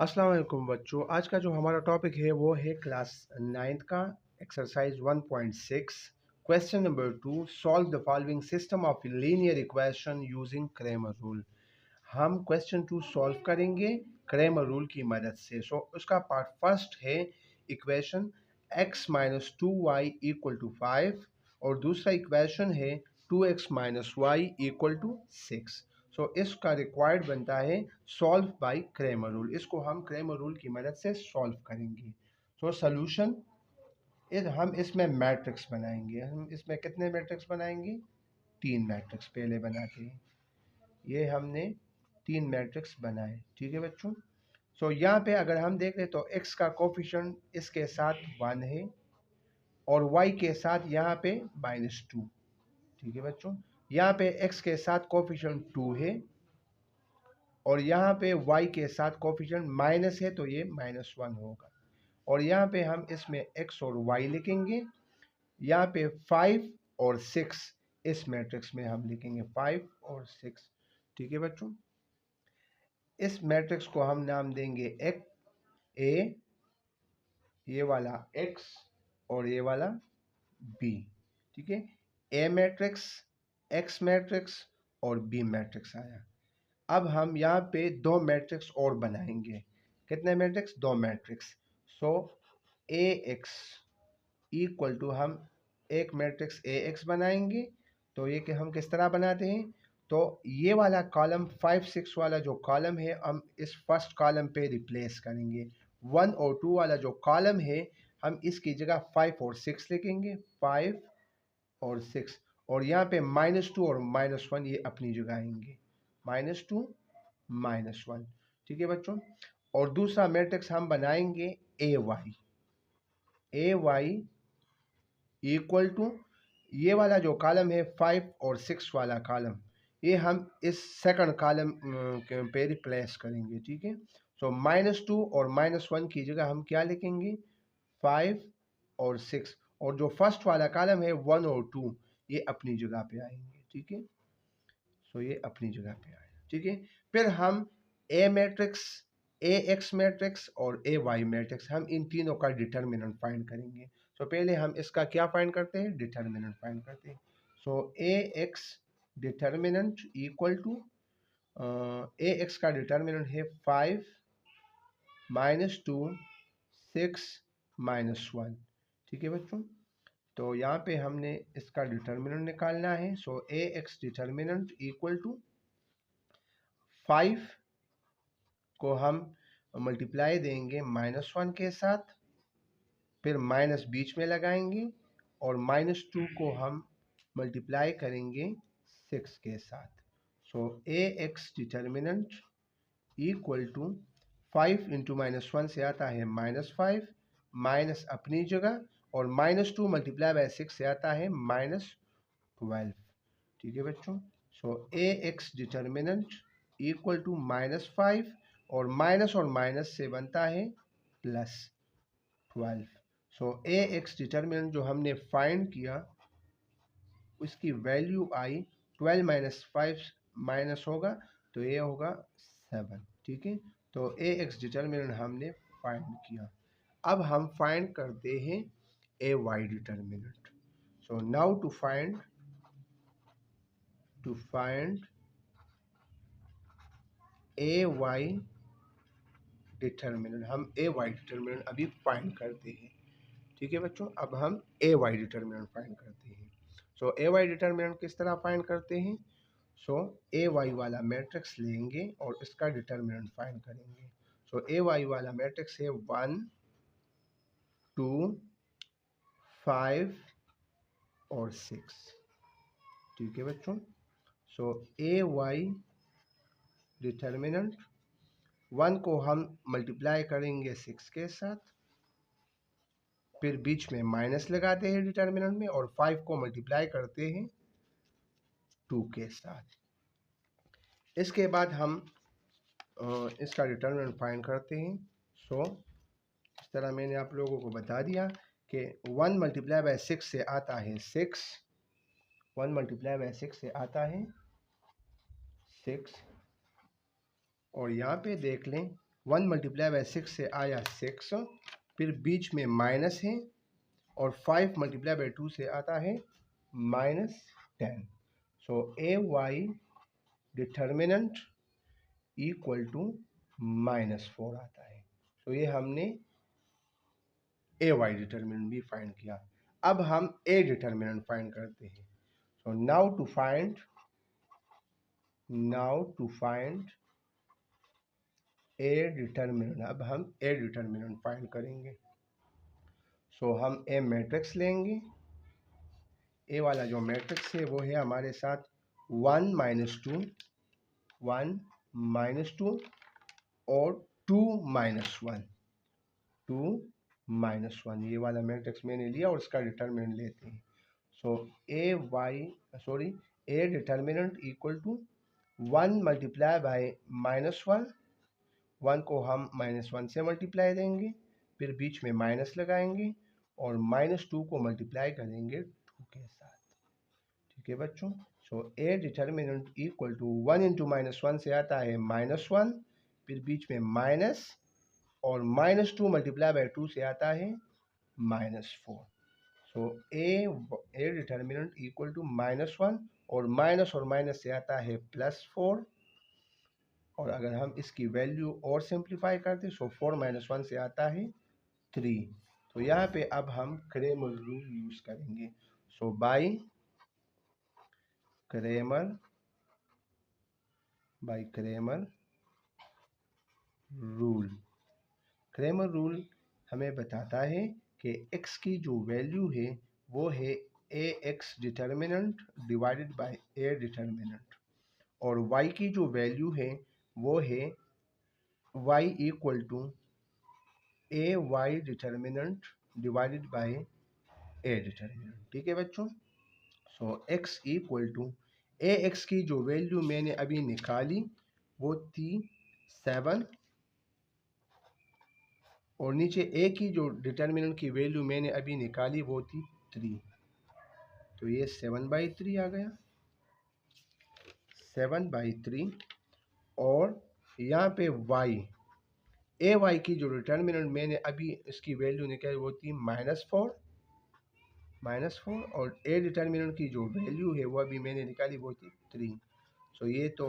अस्सलाम वालेकुम बच्चों। आज का जो हमारा टॉपिक है वो है क्लास 9th का exercise 1.6 question number 2। Solve the following system of linear equation using Cramer rule. हम क्वेश्चन 2 सॉल्व करेंगे क्रेमर रूल की मदद से। उसका पार्ट फर्स्ट है equation x minus 2y equal to 5 और दूसरा इक्वेशन है 2x minus Y equal to 6। इसका रिक्वायर्ड बनता है सॉल्व बाय क्रेमर रूल। इसको हम क्रेमर रूल की मदद से सॉल्व करेंगे। सोल्यूशन हम इसमें मैट्रिक्स बनाएंगे। हम इसमें कितने मैट्रिक्स बनाएंगे? 3 मैट्रिक्स पहले बनाते हैं। ये हमने 3 मैट्रिक्स बनाए, ठीक है बच्चों। यहाँ पे अगर हम देख रहे तो x का कोफिशिएंट इसके साथ 1 है और y के साथ यहाँ पे -2, ठीक है बच्चों। यहाँ पे x के साथ कोफिशिएंट 2 है और यहाँ पे y के साथ कोफिशिएंट माइनस है, तो ये -1 होगा। और यहाँ पे हम इसमें x और y लिखेंगे। यहाँ पे 5 और 6 इस मैट्रिक्स में हम लिखेंगे, 5 और 6, ठीक है बच्चों। इस मैट्रिक्स को हम नाम देंगे A, ये वाला x और ये वाला b, ठीक है। A मैट्रिक्स, x मैट्रिक्स और b मैट्रिक्स आया। अब हम यहाँ पे 2 मैट्रिक्स और बनाएंगे। कितने matrix? 2 matrix. ax equal to हम एक मैट्रिक्स ax बनाएंगे। तो ये कि हम किस तरह बनाते हैं, तो ये वाला कॉलम 5 6 वाला जो कॉलम है हम इस फर्स्ट कॉलम पे रिप्लेस करेंगे। 1 और 2 वाला जो कॉलम है हम इसकी जगह 5 और 6 लिखेंगे, 5 और 6। और यहाँ पे -2 और -1 ये अपनी जगह आएंगे, -2 -1, ठीक है बच्चों। और दूसरा मैट्रिक्स हम बनाएंगे ay इक्वल टू ये वाला जो कॉलम है 5 और 6 वाला कॉलम, ये हम इस सेकंड कॉलम पे रिप्लेस करेंगे, ठीक है। -2 और -1 की जगह हम क्या लिखेंगे? 5 और 6। और जो फर्स्ट वाला कॉलम है 1 और 2 ये अपनी जगह पे आएंगे, ठीक है। ये अपनी जगह पे आए, ठीक है। फिर हम ए मैट्रिक्स, ए एक्स मैट्रिक्स और ए वाई मैट्रिक्स, हम इन तीनों का डिटर्मिनेंट फाइंड करेंगे। पहले हम इसका क्या फाइंड करते हैं? डिटर्मिनेंट फाइंड करते हैं। A X determinant equal to, A X का डिटर्मिनेंट है 5 -2 6 -1, ठीक है बच्चों। तो यहाँ पे हमने इसका डिटर्मिनेंट निकालना है। A X determinant equal to 5 को हम मल्टीप्लाई देंगे -1 के साथ, फिर माइनस बीच में लगाएंगे और -2 को हम मल्टीप्लाई करेंगे 6 के साथ। A X determinant equal to 5 into -1 से आता है -5, माइनस अपनी जगह, और -2 मल्टीप्लाई बाय 6 से आता है -12, ठीक है बच्चों। ए एक्स डिटर्मिनेंट इक्वल टू -5 और माइनस से बनता है +12। ए एक्स डिटर्मिनेंट जो हमने फाइंड किया उसकी वैल्यू आई 12 -5 माइनस होगा तो ये होगा 7, ठीक है। तो ए एक्स डिटर्मिनेंट हमने फाइंड किया। अब हम फाइंड करते हैं A Y determinant. Now to find A Y determinant, हम ए वाई डिटर्मिनेंट अभी फाइंड करते हैं, ठीक है बच्चों। अब हम ए वाई डिटर्मिनेंट फाइंड करते हैं। ए वाई डिटर्मिनेंट किस तरह फाइंड करते हैं? ए वाई वाला मैट्रिक्स लेंगे और इसका डिटर्मिनेंट फाइंड करेंगे। ए वाई वाला मैट्रिक्स है 1 2 5 और 6, ठीक है बच्चों। ए वाई डिटर्मिनेंट 1 को हम मल्टीप्लाई करेंगे 6 के साथ, फिर बीच में माइनस लगाते हैं डिटर्मिनेंट में, और 5 को मल्टीप्लाई करते हैं 2 के साथ। इसके बाद हम इसका डिटर्मिनेंट फाइंड करते हैं। इस तरह मैंने आप लोगों को बता दिया कि 1 मल्टीप्लाई बाय 6 से आता है 6, 1 मल्टीप्लाई बाय 6 से आता है 6। और यहाँ पे देख लें 1 मल्टीप्लाई बाय 6 से आया 6, फिर बीच में माइनस है, और 5 मल्टीप्लाई बाय 2 से आता है -10। So a Y determinant equal to -4 आता है। तो ये हमने ए वाई डिटर्मिनेंट भी फाइंड किया। अब हम ए डिटर्मिनेंट फाइंड करते हैं। So now to find a determinant, अब हम ए डिटर्मिनेंट फाइंड करेंगे। सो हम ए मैट्रिक्स लेंगे। ए वाला जो मैट्रिक्स है वो है हमारे साथ 1 -2, 1 -2 और 2 -1, 2 -1, ये वाला मैट्रिक्स मैंने लिया और इसका डिटर्मिनेंट लेते हैं। So A determinant equal to 1 multiply by -1, 1 को हम -1 से मल्टीप्लाई देंगे, फिर बीच में माइनस लगाएंगे और -2 को मल्टीप्लाई करेंगे 2 के साथ। ठीक है बच्चों। So A determinant equal to 1 into -1 से आता है -1, फिर बीच में माइनस, और -2 मल्टीप्लाई बाय 2 से आता है -4। सो ए डिटर्मिनेंट इक्वल टू -1, और माइनस से आता है +4, और अगर हम इसकी वैल्यू और सिंप्लीफाई करते सो 4 - 1 से आता है 3। तो यहाँ पे अब हम क्रेमर रूल यूज करेंगे। सो बाय क्रेमर रूल हमें बताता है कि x की जो वैल्यू है वो है A X determinant divided by A determinant, और y की जो वैल्यू है वो है y equal to A Y determinant divided by A determinant. ठीक है बच्चों। So x equal to A X की जो वैल्यू मैंने अभी निकाली वो थी 7, और नीचे ए की जो डिटर्मिनेंट की वैल्यू मैंने अभी निकाली वो थी 3। तो ये 7/3 आ गया, 7/3। और यहाँ पे y, ए वाई की जो डिटर्मिनेंट मैंने अभी इसकी वैल्यू निकाली वो थी -4, और ए डिटर्मिनेंट की जो वैल्यू है वो अभी मैंने निकाली वो थी 3। सो ये तो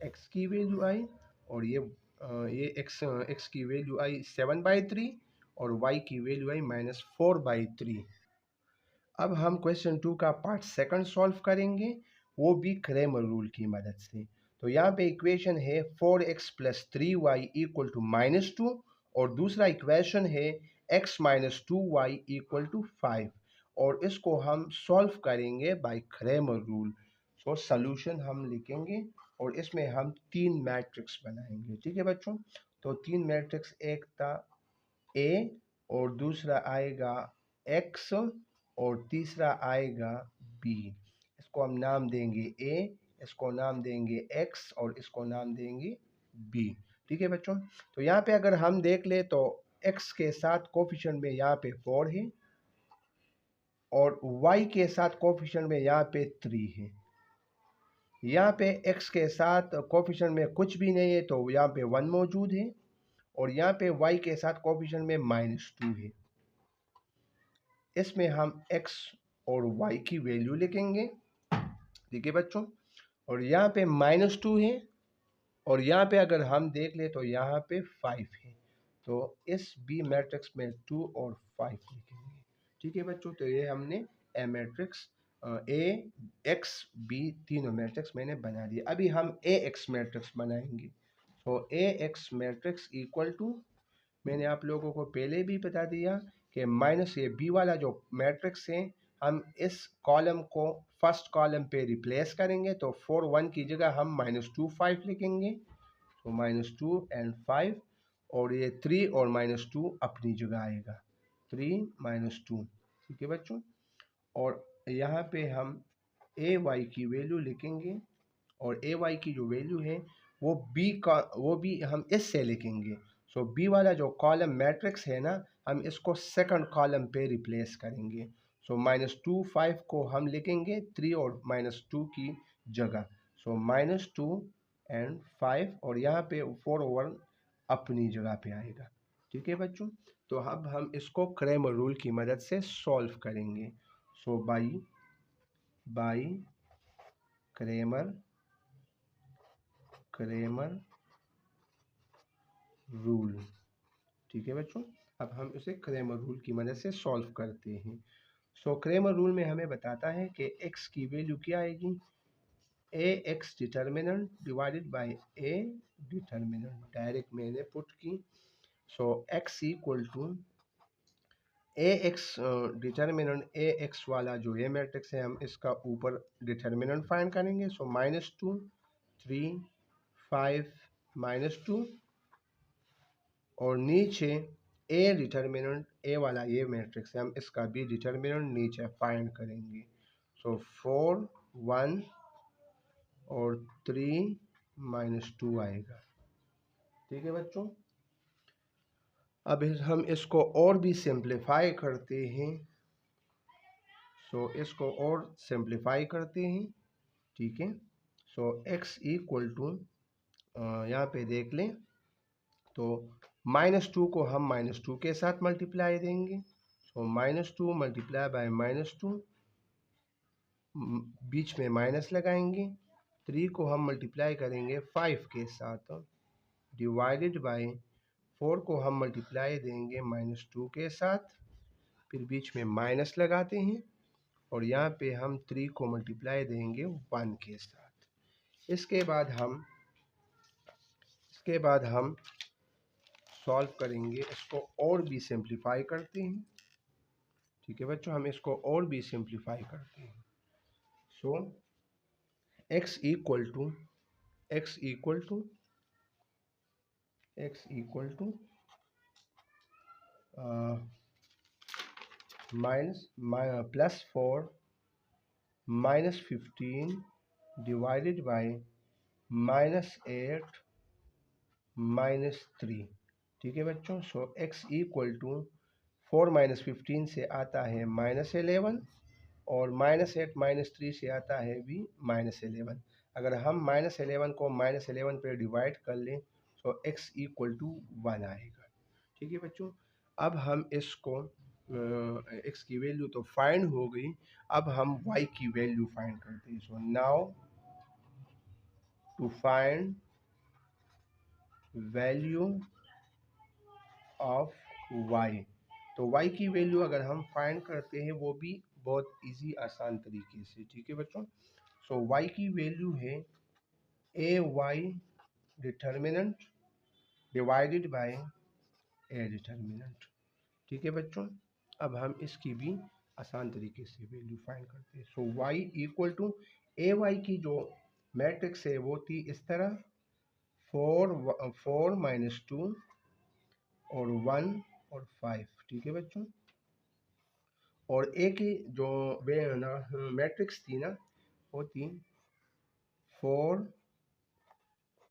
x की वैल्यू आई, और ये x की वैल्यू आई 7/3, और y की वैल्यू आई -4/3। अब हम क्वेश्चन 2 का पार्ट सेकंड सॉल्व करेंगे, वो भी क्रेमर रूल की मदद से। तो यहाँ पे इक्वेशन है 4x + 3y = -2, और दूसरा इक्वेशन है x - 2y = 5, और इसको हम सॉल्व करेंगे by Cramer rule. So solution हम लिखेंगे, और इसमें हम 3 मैट्रिक्स बनाएंगे। ठीक है बच्चों। तो 3 मैट्रिक्स, एक था A, और दूसरा आएगा X, और तीसरा आएगा B। इसको हम नाम देंगे A, इसको नाम देंगे X, और इसको नाम देंगे B। ठीक है बच्चों। तो यहाँ पे अगर हम देख ले तो X के साथ कोफिशिएंट में यहाँ पे 4 है, और Y के साथ कोफिशिएंट में यहाँ पे 3 है। यहाँ पे X के साथ कोफिशिएंट में कुछ भी नहीं है, तो यहाँ पे 1 मौजूद है, और यहाँ पे y के साथ कोफिशिएंट में -2 है। इसमें हम x और y की वैल्यू लिखेंगे। ठीक है बच्चों। और यहाँ पे -2 है, और यहाँ पे अगर हम देख ले तो यहाँ पे 5 है। तो इस B मैट्रिक्स में 2 और 5 लिखेंगे। ठीक है बच्चों। तो ये हमने ए मैट्रिक्स, A, X, B तीनों मैट्रिक्स मैंने बना दिए। अभी हम AX मैट्रिक्स बनाएंगे। तो AX मैट्रिक्स इक्वल टू, मैंने आप लोगों को पहले भी बता दिया कि माइनस ये बी वाला जो मैट्रिक्स है, हम इस कॉलम को फर्स्ट कॉलम पे रिप्लेस करेंगे। तो 4 1 की जगह हम -2 5 लिखेंगे। तो -2 एंड 5, और ये 3 और -2 अपनी जगह आएगा, 3 -2। ठीक है बच्चों। और यहाँ पे हम ए वाई की वैल्यू लिखेंगे, और ए वाई की जो वैल्यू है वो भी हम इससे लिखेंगे। सो बी वाला जो कॉलम मैट्रिक्स है ना, हम इसको सेकंड कॉलम पे रिप्लेस करेंगे। सो -2 5 को हम लिखेंगे 3 और -2 की जगह। सो -2 एंड 5, और यहाँ पे 4 ओवर अपनी जगह पे आएगा। ठीक है बच्चों, तो अब हम इसको क्रैमर रूल की मदद से सॉल्व करेंगे। So by Cramer rule. ठीक है बच्चों, अब हम इसे क्रैमर रूल की मदद से सॉल्व करते हैं। सो क्रैमर रूल में हमें बताता है कि x की वैल्यू क्या आएगी, A X determinant divided by A determinant, direct मैंने पुट की। So x equal to A X determinant A X वाला जो ये मैट्रिक्स है हम इसका ऊपर डिटर्मिनेंट फाइंड करेंगे। सो -2 3 5 -2 और नीचे ए डिटर्मिनेंट ए वाला ये मैट्रिक्स है हम इसका भी डिटर्मिनेंट नीचे फाइंड करेंगे। सो 4 1 और 3 -2 आएगा। ठीक है बच्चों, अब हम इसको और भी सिंप्लीफाई करते हैं। सो इसको और सिंप्लीफाई करते हैं। ठीक है, सो x इक्वल टू यहाँ पे देख लें तो -2 को हम -2 के साथ मल्टीप्लाई देंगे। सो -2 मल्टीप्लाई बाय -2, बीच में माइनस लगाएंगे। 3 को हम मल्टीप्लाई करेंगे 5 के साथ, डिवाइडेड बाय 4 को हम मल्टीप्लाई देंगे -2 के साथ, फिर बीच में माइनस लगाते हैं और यहाँ पे हम 3 को मल्टीप्लाई देंगे 1 के साथ। इसके बाद हम सॉल्व करेंगे, इसको और भी सिंप्लीफाई करते हैं। ठीक है बच्चों, हम इसको और भी सिंप्लीफाई करते हैं। So x equal to +4 -15 divided by -8 -3। ठीक है बच्चों, सो x इक्वल टू 4 -15 से आता है -11 और -8 -3 से आता है भी -11। अगर हम -11 को -11 पे डिवाइड कर लें तो x इक्वल टू 1 आएगा। ठीक है बच्चों, अब हम इसको x की वैल्यू तो फाइंड हो गई, अब हम y की वैल्यू फाइंड करते हैं। So now to find value of y, तो y की वैल्यू अगर हम फाइंड करते हैं वो भी बहुत इजी आसान तरीके से। ठीक है बच्चों, सो y की वैल्यू है A Y determinant divided by A determinant. ठीक है बच्चों, अब हम इसकी भी आसान तरीके से वैल्यू फाइंड करते हैं। So y equal to A y की जो मैट्रिक्स है वो थी इस तरह 4 -2 और 1 और 5। ठीक है बच्चों, और ए की जो मैट्रिक्स थी ना वो थी 4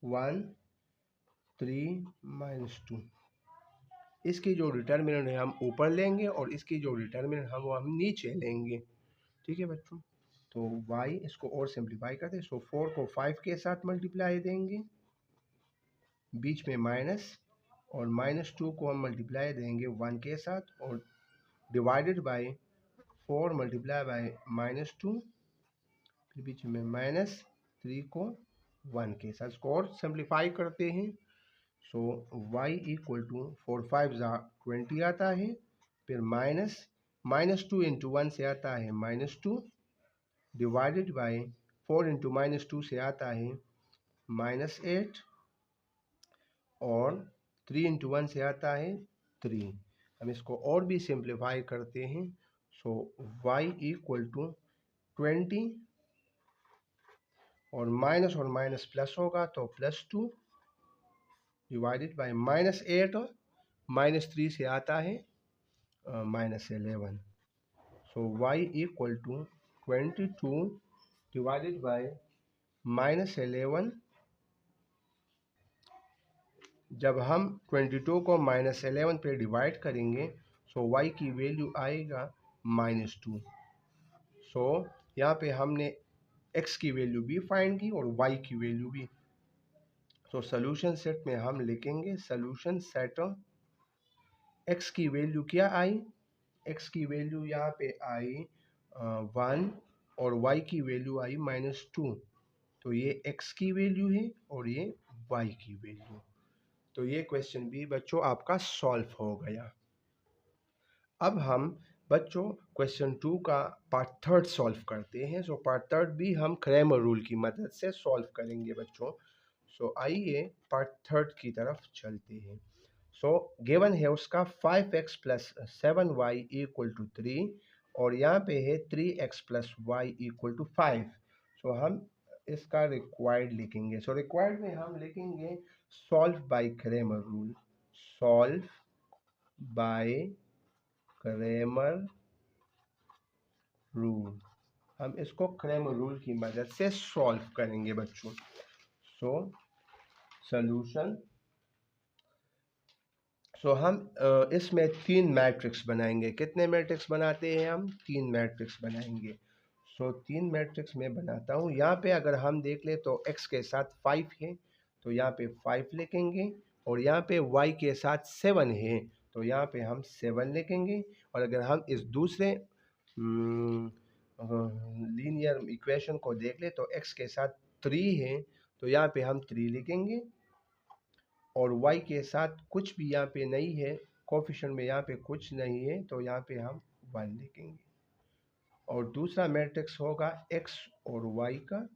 1 3 -2। इसकी जो डिटर्मिनेंट है हम ऊपर लेंगे और इसकी जो डिटर्मिनेंट है वो हम नीचे लेंगे। ठीक है बच्चों, तो y इसको और सिंप्लीफाई करते हैं। सो 4 को 5 के साथ मल्टीप्लाई देंगे, बीच में माइनस, और -2 को हम मल्टीप्लाई देंगे 1 के साथ और डिवाइडेड बाय 4 मल्टीप्लाई बाय -2, फिर बीच में -3 को 1 के साथ। इसको और सिंप्लीफाई करते हैं। सो y इक्वल टू 4 5 20 आता है, फिर -2 इंटू 1 से आता है -2, डिवाइडेड बाय 4 इंटू -2 से आता है -8 और 3 इंटू 1 से आता है 3। हम इसको और भी सिंप्लीफाई करते हैं। सो y इक्वल टू 20 और माइनस प्लस होगा तो +2 डिवाइडेड बाय -8 और -3 से आता है -11। So y equal to 22 divided by -11। जब हम 22 को -11 पे डिवाइड करेंगे सो y की वैल्यू आएगा -2। सो यहाँ पे हमने x की वैल्यू भी फाइंड की और y की वैल्यू भी तो सोल्यूशन सेट में हम लिखेंगे सोल्यूशन सेट एक्स की वैल्यू क्या आई, एक्स की वैल्यू यहाँ पे आई 1 और y की वैल्यू आई -2। तो ये x की वैल्यू है और ये y की वैल्यू। तो ये क्वेश्चन भी बच्चों आपका सॉल्व हो गया। अब हम बच्चों क्वेश्चन 2 का पार्ट थर्ड सॉल्व करते हैं। सो पार्ट थर्ड भी हम क्रैमर रूल की मदद से सॉल्व करेंगे बच्चों। सो आइए पार्ट थर्ड की तरफ चलते हैं। सो गिवन है उसका 5x plus 7y equal to 3 और यहाँ पे है 3x plus y equal to 5। So हम इसका रिक्वायर्ड लिखेंगे। सो रिक्वायर्ड में हम लिखेंगे solve by Cramer rule, solve by Cramer rule. हम इसको क्रैमर रूल की मदद से सॉल्व करेंगे बच्चों। सो सॉल्यूशन, सो हम इसमें 3 मैट्रिक्स बनाएंगे। कितने मैट्रिक्स बनाते हैं हम? 3 मैट्रिक्स बनाएंगे। सो 3 मैट्रिक्स में बनाता हूँ। यहाँ पे अगर हम देख ले तो x के साथ 5 है तो यहाँ पे 5 लिखेंगे और यहाँ पे y के साथ 7 है तो यहाँ पे हम 7 लिखेंगे। और अगर हम इस दूसरे लीनियर इक्वेशन को देख ले तो x के साथ 3 है तो यहाँ पे हम 3 लिखेंगे और y के साथ कुछ भी यहाँ पे नहीं है, कोफिशिएंट में यहाँ पे कुछ नहीं है तो यहाँ पे हम 1 लिखेंगे। और दूसरा मैट्रिक्स होगा x और y का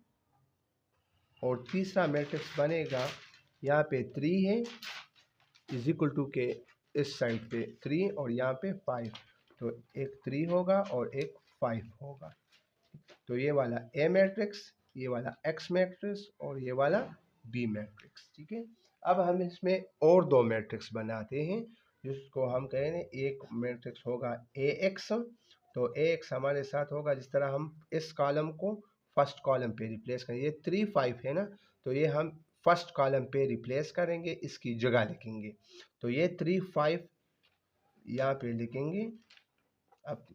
और तीसरा मैट्रिक्स बनेगा यहाँ पे 3 है इज इक्वल टू के इस साइड पे 3 और यहाँ पे 5 तो एक 3 होगा और एक 5 होगा। तो ये वाला A मैट्रिक्स, ये वाला X मैट्रिक्स और ये वाला B मैट्रिक्स। ठीक है, अब हम इसमें और 2 मैट्रिक्स बनाते हैं जिसको हम कहेंगे एक मैट्रिक्स होगा AX। तो AX हमारे साथ होगा जिस तरह हम इस कॉलम को फर्स्ट कॉलम पे रिप्लेस करेंगे। ये 3 5 है ना तो ये हम फर्स्ट कॉलम पे रिप्लेस करेंगे, इसकी जगह लिखेंगे। तो ये 3 5 यहाँ पे लिखेंगे, अब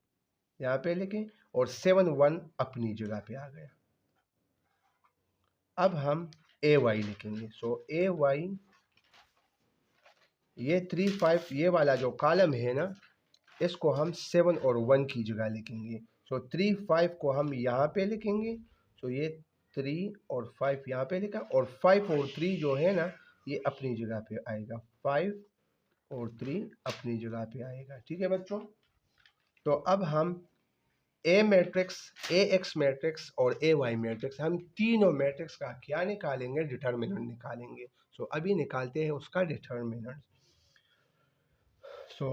यहाँ पे लिखें और 7 1 अपनी जगह पे आ गया। अब हम AY लिखेंगे। सो AY ये 3 5 ये वाला जो कॉलम है ना इसको हम 7 और 1 की जगह लिखेंगे। सो 3 5 को हम यहाँ पे लिखेंगे। सो ये 3 और 5 यहाँ पे लिखा और 5 और 3 जो है ना ये अपनी जगह पे आएगा। 5 और 3 अपनी जगह पे आएगा। ठीक है बच्चों, तो अब हम ए मैट्रिक्स, ए एक्स मैट्रिक्स और ए वाई मैट्रिक्स, हम तीनों मैट्रिक्स का क्या निकालेंगे? डिटर्मिनेंट निकालेंगे। सो अभी निकालते हैं उसका डिटर्मिनेंट। सो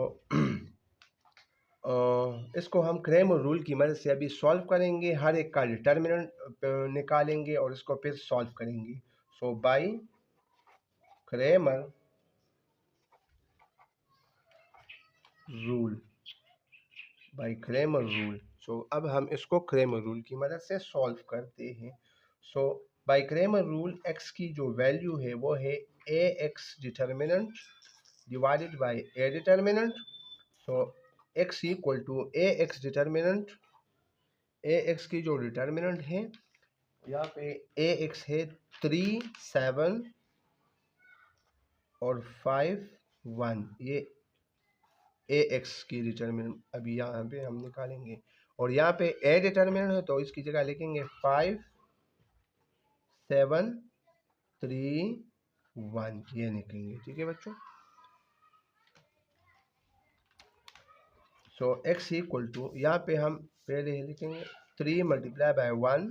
इसको हम क्रैमर रूल की मदद से अभी सॉल्व करेंगे, हर एक का डिटर्मिनेंट निकालेंगे और इसको फिर सॉल्व करेंगे। So by Cramer rule, by Cramer rule. So अब हम इसको क्रैमर रूल की मदद से सॉल्व करते हैं। So by Cramer rule x की जो वैल्यू है वो है A X determinant divided by A determinant. So x equal to A X determinant, A X की जो डिटर्मिनेंट है यहाँ पे ए एक्स है 3 7 और 5 1, ये ए एक्स की डिटर्मिनेंट अभी यहाँ पे हम निकालेंगे। और यहाँ पे ए डिटर्मिनेंट है तो इसकी जगह लिखेंगे 5 7 3 1, ये लिखेंगे। ठीक है बच्चों, सो x इक्वल टू यहाँ पे हम पहले लिखेंगे 3 multiply by 1,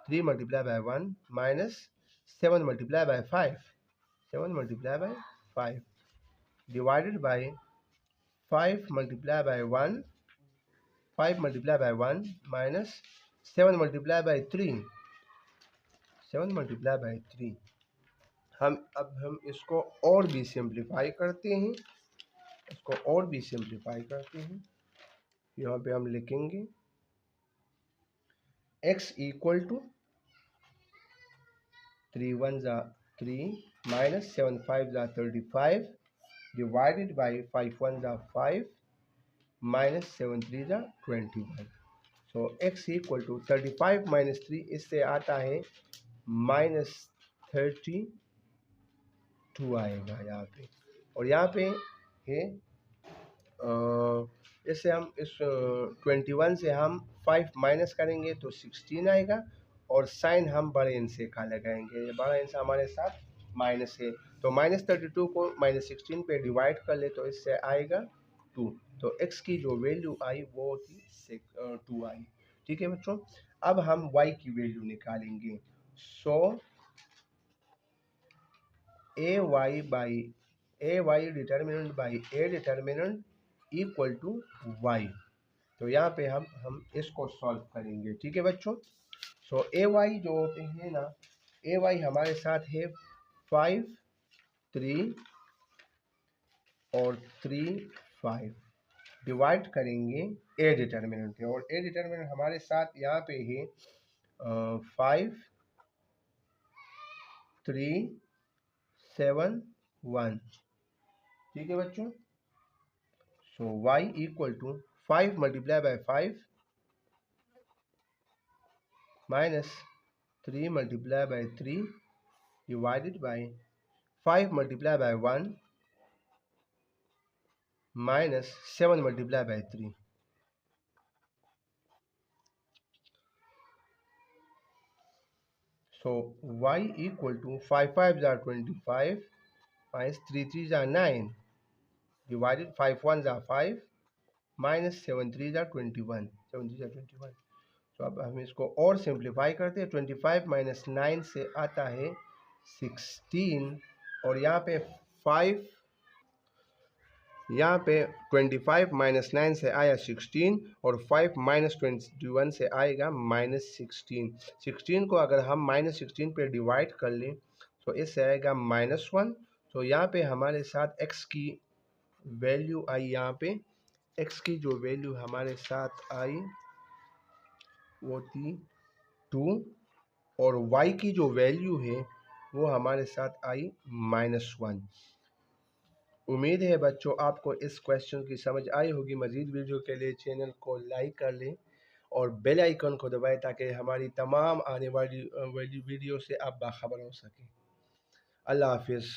3 multiply by 1 minus 7 multiply by 5, 7 multiply by 5 divided by 5 multiply by 1, 5 multiply by 1 minus 7 multiply by 3, 7 multiply by 3। हम इसको और भी सिंप्लीफाई करते हैं, इसको और भी सिंप्लीफाई करते हैं। यहाँ पे हम लिखेंगे x इक्वल टू 3 1 जा 3 माइनस 7 5 जा 35 डिवाइडेड बाई 5 1 जा 5 माइनस 7 3 जा 21। सो x इक्वल टू 35 माइनस 3 इससे आता है -30 2 आएगा यहाँ पे। और यहाँ पे है इससे हम इस 21 से हम 5 माइनस करेंगे तो 16 आएगा, और साइन हम बड़े एन से का लगाएंगे, ये बड़ा एन से हमारे साथ माइनस है, तो -32 को -16 पे डिवाइड कर ले तो इससे आएगा 2। तो x की जो वैल्यू आई वो थी 2 आई। ठीक है बच्चों, अब हम y की वैल्यू निकालेंगे। So ay determinant by a determinant equal to y। तो यहाँ पे हम इसको सॉल्व करेंगे। ठीक है बच्चों, सो ay जो होते हैं ना, ay हमारे साथ है 5 3 और 3 5, डिवाइड करेंगे ए डिटर्मिनेंट पे, और ए डिटर्मिनेंट हमारे साथ यहाँ पे है 5 3 7 1। ठीक है बच्चों, so y equal to 5 multiply by 5 minus 3 multiply by 3 divided by 5 multiply by 1 minus 7 multiply by 3। So y equal to 5 5s are 25 minus 3 3s are 9 divided 5 1s are 5 minus 7 3s are 21, 7 3s are 21। तो अब हम इसको और simplify करते हैं। 25 minus 9 से आता है 16, और यहाँ पे 5, यहाँ पे 25 माइनस 9 से आया 16, और 5 माइनस 21 से आएगा -16। 16 को अगर हम -16 पे डिवाइड कर लें तो इससे आएगा -1। तो यहाँ पे हमारे साथ x की वैल्यू आई, यहाँ पे x की जो वैल्यू हमारे साथ आई वो थी 2, और y की जो वैल्यू है वो हमारे साथ आई -1। उम्मीद है बच्चों आपको इस क्वेश्चन की समझ आई होगी। मज़ीद वीडियो के लिए चैनल को लाइक कर लें और बेल आइकन को दबाएं ताकि हमारी तमाम आने वाली वीडियो से आप बाखबर हो सकें। अल्लाह हाफिज़।